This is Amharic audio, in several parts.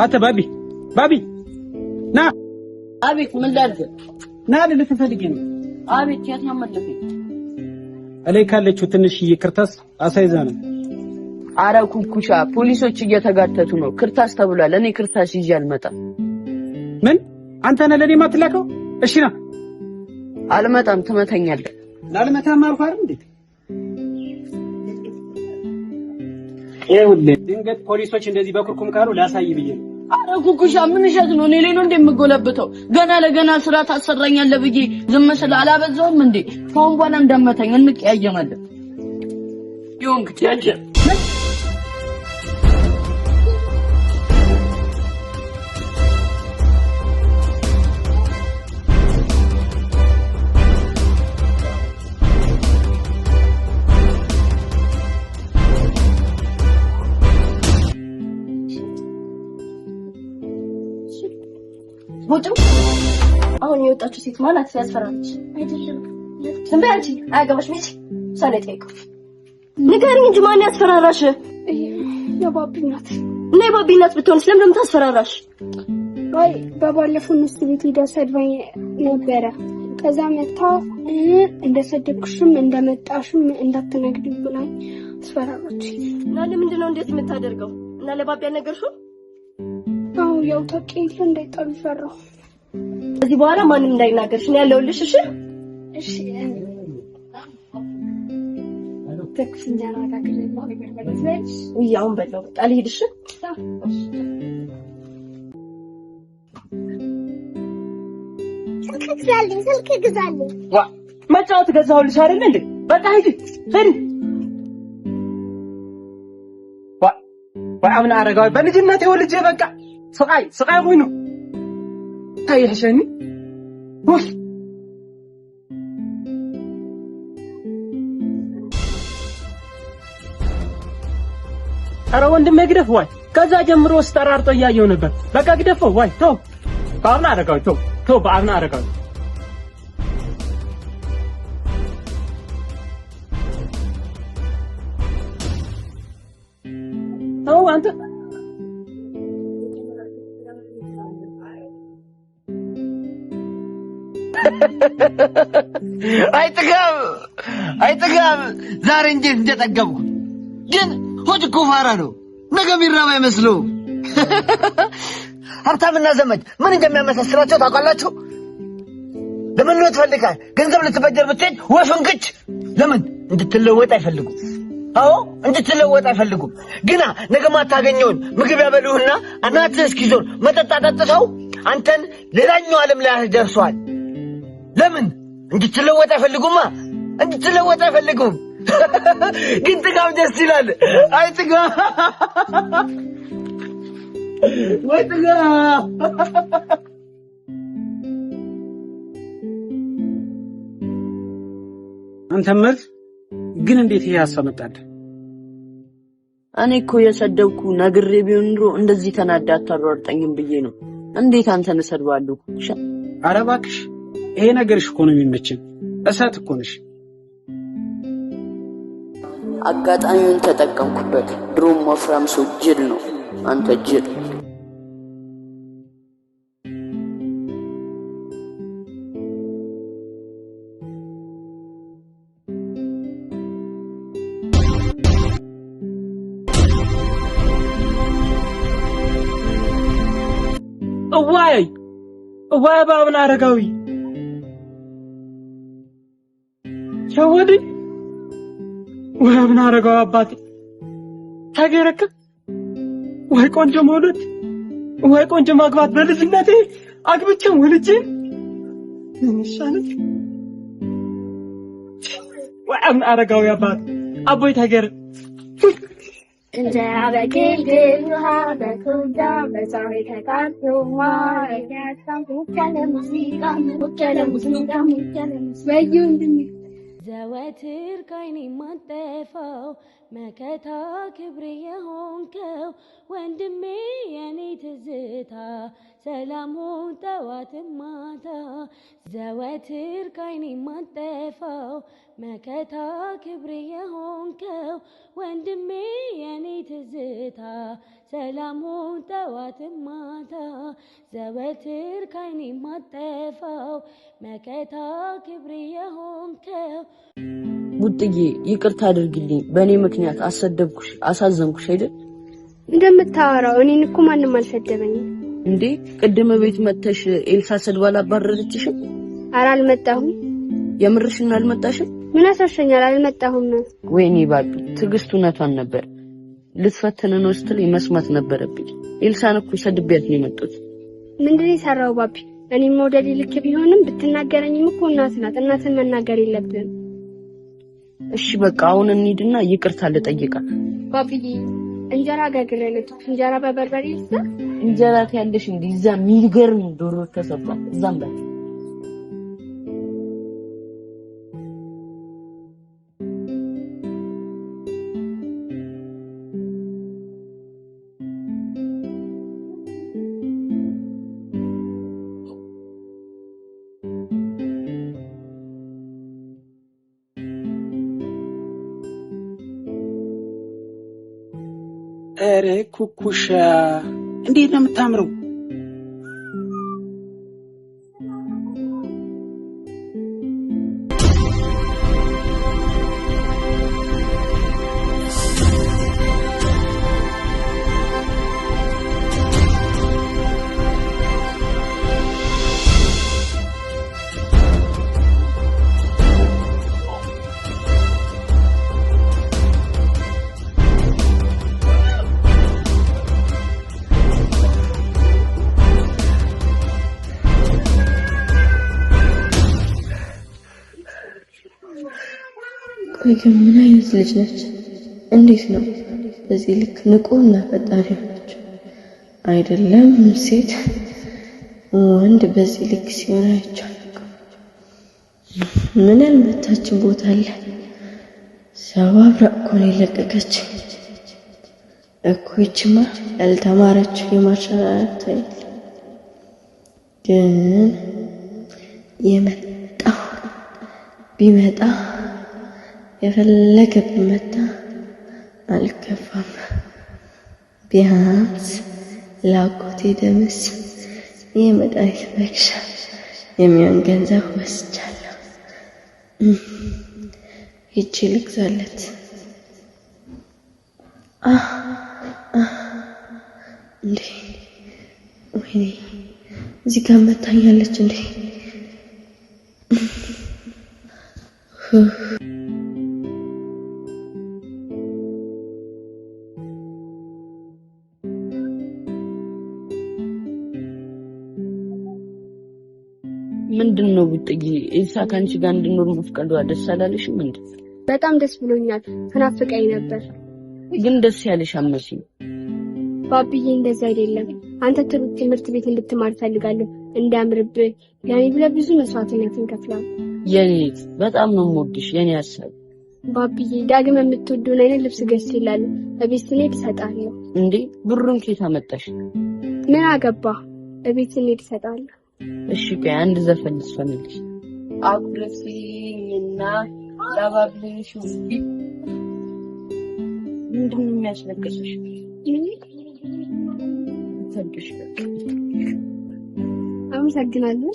አተ ባቢ ና አቤት ምን ላድርግ ና ልትፈልጊ ነው አቤት የት ነው የምትፈልጊ እላይ ካለችው ትንሽ ይቅርታስ አሳይዛ ነው አረ ኩኩሻ ፖሊሶች እየተጋተቱ ነው ክርታስ ተብሏል እኔ ክርታስ ይዤ አልመጣም ምን አንተ ነህ ለኔ ማትላከው እሺ ና አልመጣም ትመተኛለህ ላልመታም አልኩ አይደል እንዴ ይኸውልህ ድንገት ፖሊሶች እንደዚህ በኩርኩም ካሉ ላሳይ ብዬ ነው አረ ኩኩሻ ምን እሸት ነው እኔ ሌሎ እንደምጎለብተው ገና ለገና ስራ ታሰራኛለህ ብዬ ዝም ስለ አላበዛውም እንዴ ከሆነ በኋላ እንደመተኝ እንቀያየማለን ይሁን ክትያጀ ቦቱ አሁን የወጣችው ሴት ማለት ያስፈራለች አይደለም ዝም በይ አንቺ አያገባሽ ነች ሰኔ ጠይቀው ንገሪኝ እንጂ ማን ያስፈራራሽ የባቢ ናት እና የባቢ ናት ብትሆንስ ለምን ታስፈራራሽ ወይ በባለፈው ንስት ቤት ሄዳ ሰድባኝ ነበረ ከዛ መጣ እንደሰደብኩሽም እንደመጣሽም እንዳትነግድ ብላኝ አስፈራራች እና ለምንድን ነው እንዴት የምታደርገው እና ለባቢ ያነገርሽው አው ያው ታውቂኝ እንዳይጣሉ ፈራው እዚህ በኋላ ማንንም እንዳይናገርሽ ነው ያለውልሽ እሺ እሺ ተክፍንጃራ ጋር ነገር ማለት ያውን በለው በቃ ልሂድሽ ስልክ ግዛልኝ ዋ መጫወት ገዛሁልሽ አይደል እንዴ በቃ ሂጂ ዋ አምና አረጋው በልጅነቴ ወልጄ በቃ ስቃይ ሆይ ነው ታይሽኒ ወፍ አረ ወንድሜ ግደፍ ወይ ከዛ ጀምሮ ስጠራርጦ ያየው ነበር በቃ ግደፈው ወይ ተው ባብና አረጋው ተው ባብና አረጋው ተው አንተ አይጥጋብ ዛሬ እንዴት እንደጠገብኩ ግን ሆድ ኩፋራ ነው ነገ ሚራባ አይመስለው ሀብታምና ዘመድ ምን እንደሚያመሳስላቸው ታውቃላችሁ ለምን ነው ትፈልጋለህ ገንዘብ ልትበደር ብትሄድ ወፍንግጭ ለምን እንድትለወጥ አይፈልጉም አዎ እንድትለወጥ አይፈልጉም ግና ነገ ማታገኘውን ምግብ ያበሉህና እናትህ እስኪዞር መጠጥ አጠጥተው አንተን ሌላኛው ዓለም ላይ ያደርሷል ለምን እንድትለወጥ አይፈልጉም ግን ጥጋብ ደስ ይላል አይ ጥጋብ ወይ ጥጋብ አንተ ምርጥ ግን እንዴት ይሄ ያሰመጣል እኔ እኮ የሰደብኩ ነግሬ ቢሆን ኑሮ እንደዚህ ተናዳ አታሯርጠኝም ብዬ ነው እንዴት አንተን ሰድባለሁ ኧረ እባክሽ ይሄ ነገርሽ እኮ ነው የሚመችኝ እሳት እኮ ነሽ አጋጣሚውን ተጠቀምኩበት ድሮም ወፍራም ሰው ጅል ነው አንተ ጅል እዋይ ባብና አረጋዊ ሸወድ ወይ አብና አረጋው አባቴ ታገረከ ወይ ቆንጆ መውለድ ወይ ቆንጆ ማግባት በልጅነቴ አግብቼ ወልጄ እንሻለች ወይ አብና አረጋው አባቴ አቦይ ታገረ እንደ አበጌ ሃበኩዳ በዛሬ ተቃጥማ ዘወትር ካይኔ ማጠፋው መከታ ክብሬ የሆንከው ወንድሜ የኔ ትዝታ ሰላሙን ጠዋትም ማታ ዘወትር ካይኔ ማጠፋው መከታ ክብሬ የሆንከው ወንድሜ የኔ ትዝታ ሰላሙን ጠዋትም ማታ ዘወትር ካይኔ ማጠፋው መከታ ክብሬ የሆንከው ቡጥዬ ይቅርታ አድርግልኝ በእኔ ምክንያት አሰደብኩሽ አሳዘንኩሽ አይደል እንደምታወራው እኔን እኮ ማንንም አልሰደበኝም እንዴ ቅድም ቤት መተሽ ኤልሳ ሰድባላ ባረረችሽ ኧረ አልመጣሁም የምርሽና አልመጣሽም ምን አሳሸኛል አልመጣሁም ወይኔ ባቢ ትግስቱ ነቷን ነበር ልትፈተነን ነው ስትል መስማት ነበረብኝ ኤልሳን እኮ ሰድቤያት ነው የመጣሁት ምንድነው የሰራው ባቢ እኔም ሞዴል ልክ ቢሆንም ብትናገረኝም እኮ እናትን መናገር የለብህም እሺ በቃ አሁን እንሂድና ይቅርታ ልጠይቃት ባቢዬ እንጀራ ጋግሬለት እንጀራ በበርበሬ ይስታ እንጀራ ያለሽ እንዴ እዛ ሚልገርም ዶሮ ተሰባ እዛም ባይ ኧረ ኩኩሻ እንዴት ነው የምታምረው ቆይ ምን አይነት ልጅ ነች እንዴት ነው በዚህ ልክ ንቁና ፈጣሪ ነች አይደለም ሴት ወንድ በዚህ ልክ ሲሆን አይቻልም ምን ያልመታችን ቦታ አለ ሰባብራ እኮ ነው የለቀቀች እኮ ይችማ ያልተማረች የማርሻት ግን የመጣው ቢመጣ የፈለገ ቢመጣ አልከፋም ቢያንስ ላቆቴ ደምስ የመድኃኒት መግዣ የሚሆን ገንዘብ ወስጃለሁ ሂጂ ልግዛለት እንዴ ወይኔ እዚህ ጋር መታኛለች እንዴ ምንድነው ቡጥዬ ኤልሳ ካንቺ ጋር እንድኖር መፍቀዷ ደስ አላለሽም እንዴ በጣም ደስ ብሎኛል ተናፍቀኝ ነበር ግን ደስ ያለሽ አመሲኝ ባቢዬ እንደዛ አይደለም አንተ ትምህርት ቤት እንድትማር ፈልጋለሁ እንዲያምርብህ ያኔ ብለህ ብዙ መስዋዕትነትን ከፍለሃል የኔ በጣም ነው የምወድሽ የኔ ሐሳብ ባቢዬ ዳግም የምትወደውን አይነት ልብስ ገዝቼልሃለሁ በቤት ስንሄድ እሰጥሃለሁ እንዴ ብሩን ከየት አመጣሽ ምን አገባ በቤት ስንሄድ እሰጥሃለሁ እሺ ቆይ አንድ ዘፈን ልስፈንልሽ አኩረፊኝና ላባብልሽ ምንድነው የሚያስለቅስሽ ተድሽ አመሰግናለሁ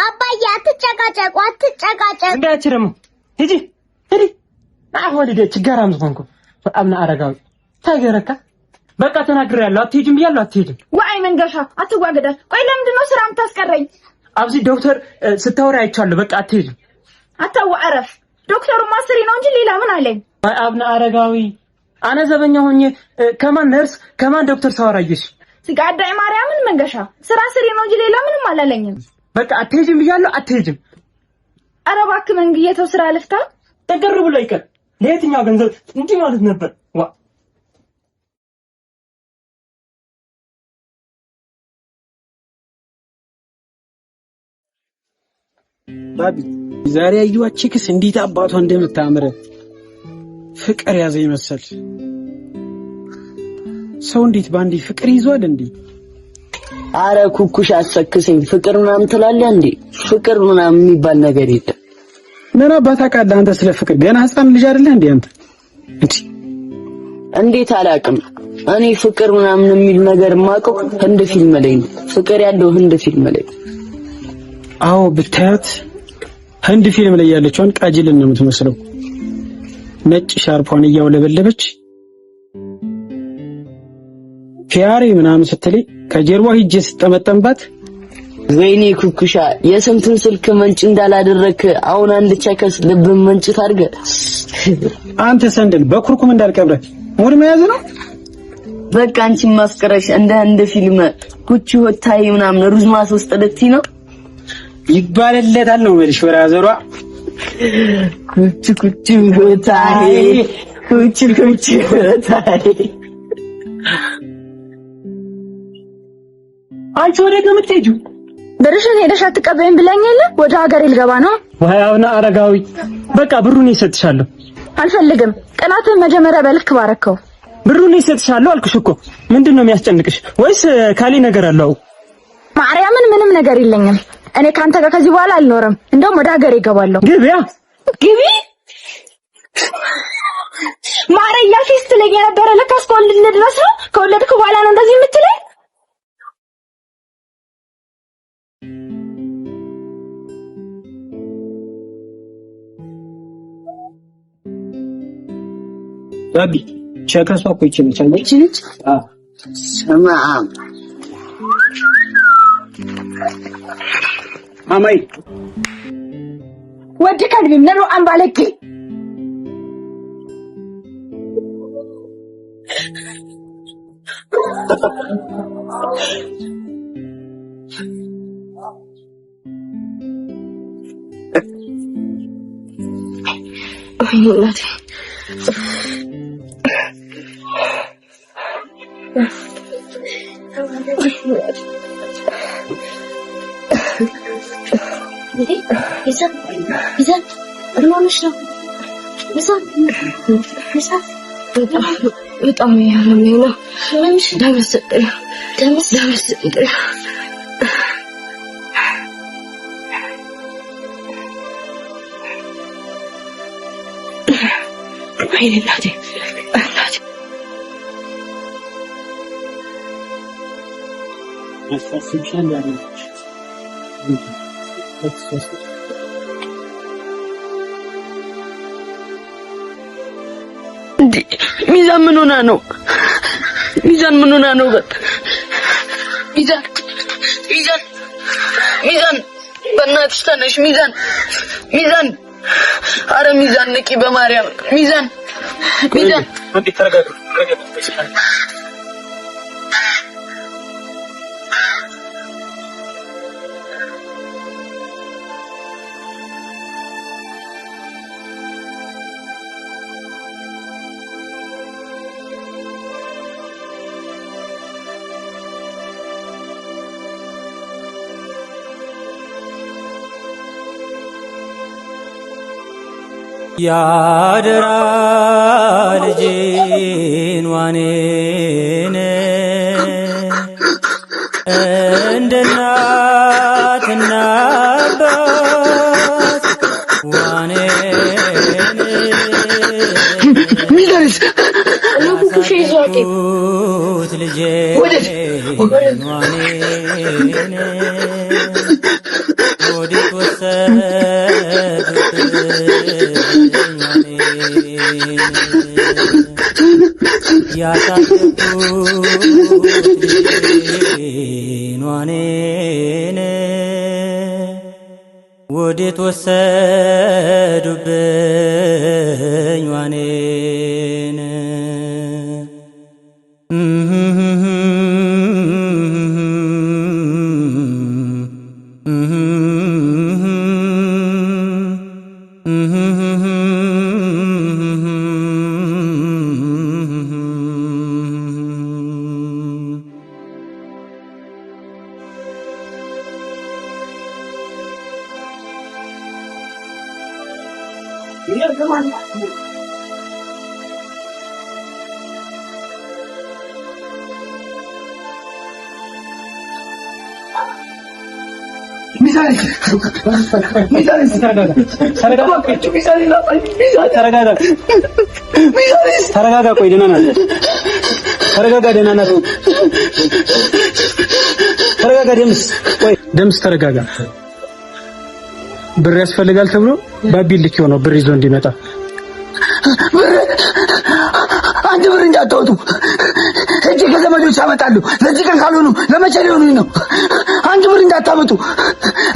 አባዬ አትጨቃጨቁ እንዳች ደግሞ ሂጂ አሁን ልጅ ጋራም ዝሆንኩ በጣም አረጋው ታገረካ በቃ ተናግሬያለሁ አትሄጂም ብያለሁ አትሄጂም ወአይ መንገሻ አትዋገዳል ቆይ ለምንድን ነው ስራ የምታስቀረኝ አብዚ ዶክተር ስታወራ አይቻለሁ በቃ አትሄጂም አታዋረፍ ዶክተሩ ማስሪ ነው እንጂ ሌላ ምን አለኝ አብና አረጋዊ አነ ዘበኛ ሆኜ ከማን ነርስ ከማን ዶክተር ሳወራይሽ ስጋዳይ ማርያምን መንገሻ ስራ ስሪ ነው እንጂ ሌላ ምንም አላለኝም በቃ አትሄጂም ብያለሁ አትሄጂም ኧረ እባክህ መንግዬተው ስራ ልፍታ ተገር ብሎ ይቀር ለየትኛው ገንዘብ እንዲህ ማለት ነበር ዋ ባቢ ዛሬ ያዩዋት ቺክስ እንዴት አባቷ እንደምታምር ፍቅር ያዘ ይመስል ሰው እንዴት ባንዲ ፍቅር ይዟል እንዴ? አረ ኩኩሽ አሰክሰኝ ፍቅር ምናምን ትላለህ እንዴ? ፍቅር ምናምን የሚባል ነገር የለም። ምን አባታ ቃል አንተ ስለ ፍቅር ገና ህፃን ልጅ አይደለህ እንዴ አንተ? እንዴት አላውቅም። እኔ ፍቅር ምናምን የሚል ነገር ማቀው ህንድ ፊልም ላይ ነው። ፍቅር ያለው ህንድ ፊልም ላይ። አዎ ብታያት ህንድ ፊልም ላይ ያለችውን ቃጅልን ነው የምትመስለው። ነጭ ሻርፓን እያውለበለበች ፊያሬ ምናምን ስትለይ ከጀርባ ሂጄ ስጠመጠምባት ወይኔ ኩኩሻ የስንቱን ስልክ መንጭ እንዳላደረክ አሁን አንድ ቸከስ ልብን መንጭ ታርገ አንተ ሰንደል በኩርኩም እንዳልቀብረ ሙድ መያዝ ነው። በቃ አንቺ ማስቀረሽ እንደ ፊልም ኩቺ ወታይ ምናምን ሩዝ ማስ ውስጥ ልትይ ነው ይባልለታል ነው መልሽ ወራዘሯ ኩቺ ወታይ ኩቺ ወታይ አንቺ ወደ ገምትሄጁ ብርሽን ሄደሽ አትቀበይም ብለኛል። ወደ ሀገሬ ልገባ ነው። ወያውና አረጋዊ በቃ ብሩን ይሰጥሻለሁ። አልፈልግም። ቅናትን መጀመሪያ በልክ ባረከው። ብሩን ይሰጥሻለሁ አልኩሽ እኮ። ምንድነው የሚያስጨንቅሽ? ወይስ ካሊ ነገር አለው? ማርያምን ምንም ነገር የለኝም። እኔ ካንተ ጋር ከዚህ በኋላ አልኖርም። እንደውም ወደ ሀገሬ እገባለሁ። ግቢያ ግቢ ማርያ ፊስት ለኛ ነበር ለካስ ከወለድን ድረስ ነው። ከወለድኩ በኋላ ነው እንደዚህ የምትለኝ? ባቢ ቸከሷ እኮ ይችላል ሰማ ማማይ ወደ ከልብም ነው አንባለክ ወይኔ ይዘን እርማንሽ ነው በጣም ያመመኝ ነው። ደምስ ወይኔ እናቴ አስተሳሰብሽን ያለች ሚዛን ምን ሆና ነው? ሚዛን ምን ሆና ነው? ሚዛን በእናትሽ ተነሽ ሚዛን አረ ሚዛን ንቂ በማርያም ሚዛን አንዴ ተረጋጋ ያደራ ልጄን ዋኔን እንደ እናትና አባት ዋኔን ሚዛንስ ኩኩሽ ይዟት ልጄን ዋኔን ወዴት ወዴት ወሰዱብኝ ዋኔን ተረጋጋ። ቆይ ደህና ናት። ተረጋጋ። ደህና ናት። ተረጋጋ። ደምስ ተረጋጋ። ብር ያስፈልጋል ተብሎ ባቢ ልክ ነው ብር ይዞ እንዲመጣ። አንድ ብር እንዳታወጡ እጅ ከዘመዶች አመጣለሁ። ለዚህ ቀን ካልሆኑ ለመቼ ሊሆኑ ነው? አንድ ብር እንዳታመጡ።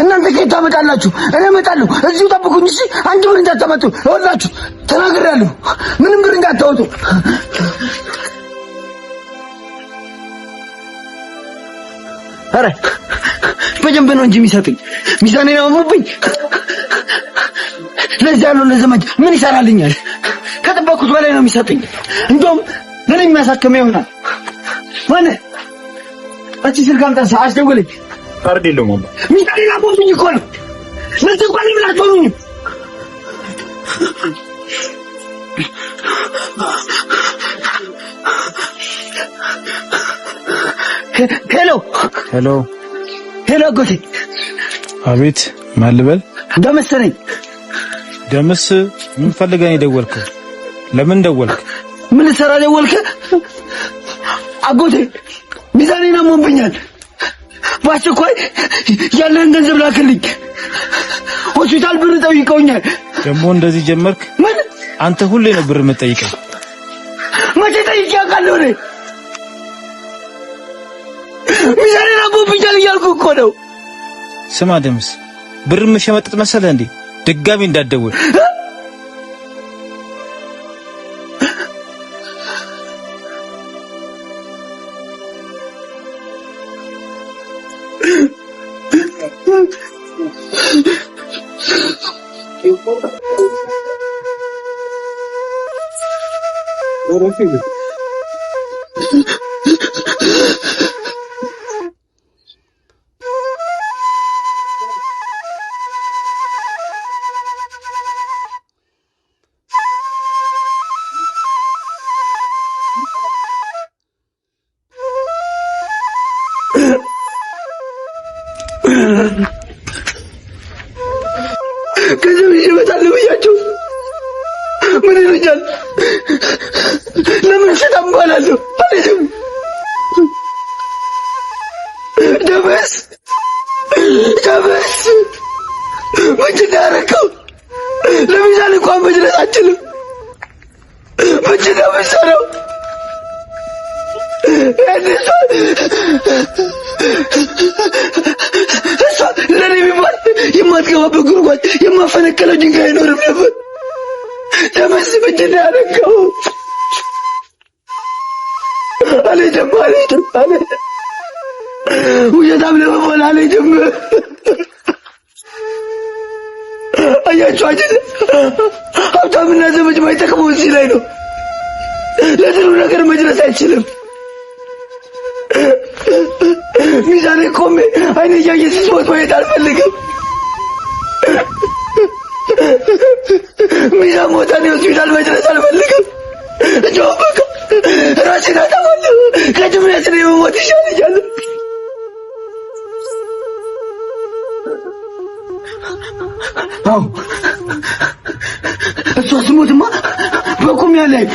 እናንተ ከየት ታመጣላችሁ? እኔ እመጣለሁ። እዚሁ ጠብቁኝ እሺ። አንድ ብር እንዳታመጡ ይኸውላችሁ፣ ተናግሬያለሁ። ምንም ብር እንዳታወጡ። ኧረ በጀንብ ነው እንጂ የሚሰጡኝ ሚዛኔ ነው አሙብኝ። ለዚህ ያለው ለዘመድ ምን ይሰራልኛል? ከጠበቅኩት በላይ ነው የሚሰጡኝ። እንደውም ለኔ የሚያሳክመው ይሆናል። ማን እቺ ስልክ አምጣ አስደውልኝ። ካርድ የለውም አባ። ሚዛኔ ነው አሙብኝ እኮ ነው። ለዚህ እንኳን ምን አትሆኑኝ? ሄሎ አጎቴ። አቤት። ማን ልበል? ደምስ ነኝ። ደምስ ምን ፈልገህ ነው የደወልከው? ለምን ደወልክ? ምን ሰራ ደወልክ? አጎቴ ሚዛኔን አሞብኛል። በአስቸኳይ ያለህን ገንዘብ ላክልኝ። ሆስፒታል ብር ጠይቀውኛል። ደግሞ እንደዚህ ጀመርክ? ምን አንተ ሁሌ ነው ብር የምትጠይቀኝ? መቼ ጠይቄ አውቃለሁ? እኔ ሚዛኔን አሞብኛል እያልኩ እኮ ነው። ስማ ደምስ፣ ብር መሸመጥጥ መሰለህ እንዴ? ድጋሚ እንዳትደውል። ገንዘብ ይዤ እመጣለሁ ብያቸው ምን ይሉኛል? ለምን ሽጣም ባላለሁ አለችም። ደመስ ምንድን ነው ያደረገው? ለሚዛን እንኳን መድረስ አችልም። ምንድን ነው የምትሰራው? እሷ ለኔ ቢባል የማትገባበት ጉድጓድ የማፈነቀለው ድንጋይ አይኖርም ነበር። ደመስ ምንድን ነው ያደረገው? አልሄድም ውሸታም ለመሆን አልሄድም። አያችሁ አይደል? ሀብታምና ዘመድ ማይጠቅመው እዚህ ላይ ነው። ለጥሩ ነገር መድረስ አይችልም። ሚዛኔ ቆሜ አይኔ እያየ ሲሞት ማየት አልፈልግም። ሚዛን ሞታ እኔ ሆስፒታል መድረስ አልፈልግም። እንደውም በቃ ራሴን አጠፋለሁ። ከድምነት እኔ መሞት ይሻለኛል። አዎ እሷ ስሞትማ በቁም ያለኝ